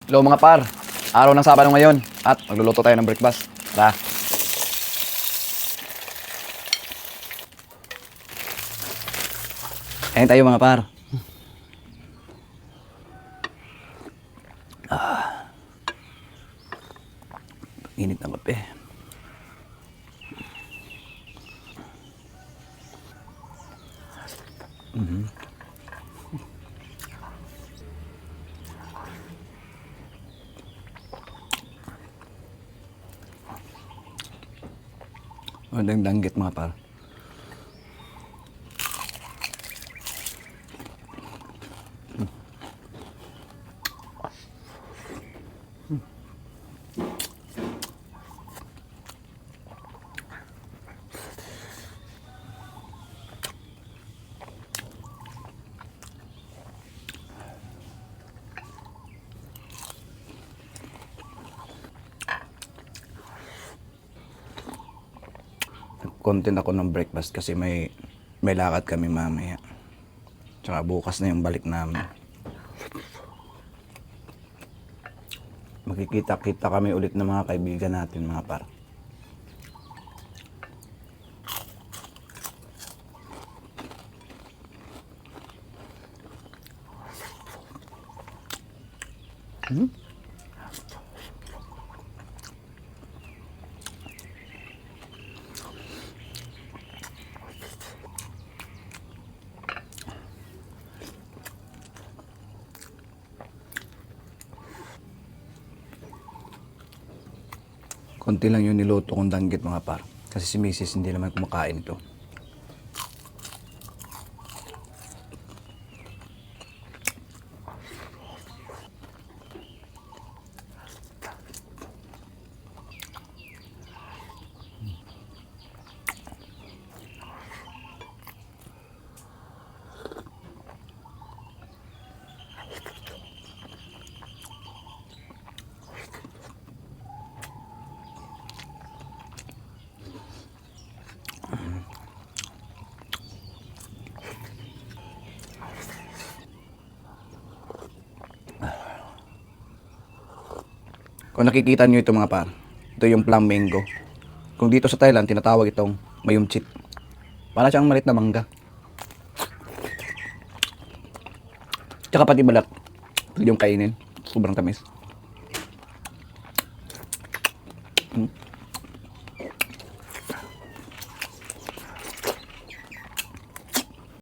Hello mga par, araw ng Sabado ngayon at magluluto tayo ng breakfast. Tara! Ayan tayo mga par. Init ng kape. Magandang danggit mga par. Content ako ng breakfast kasi may lakad kami mamaya. Tsaka bukas na yung balik namin. Magkikita-kita kami ulit ng mga kaibigan natin mga par. Konti lang yung niluto kong danggit mga par. Kasi si Mrs. hindi naman kumakain ito. Kung nakikita nyo ito mga par, ito yung flamingo. Kung dito sa Thailand, tinatawag itong mayumchit. Para siyang malit na mangga. Tsaka pati balat, ito yung kainin. Sobrang tamis.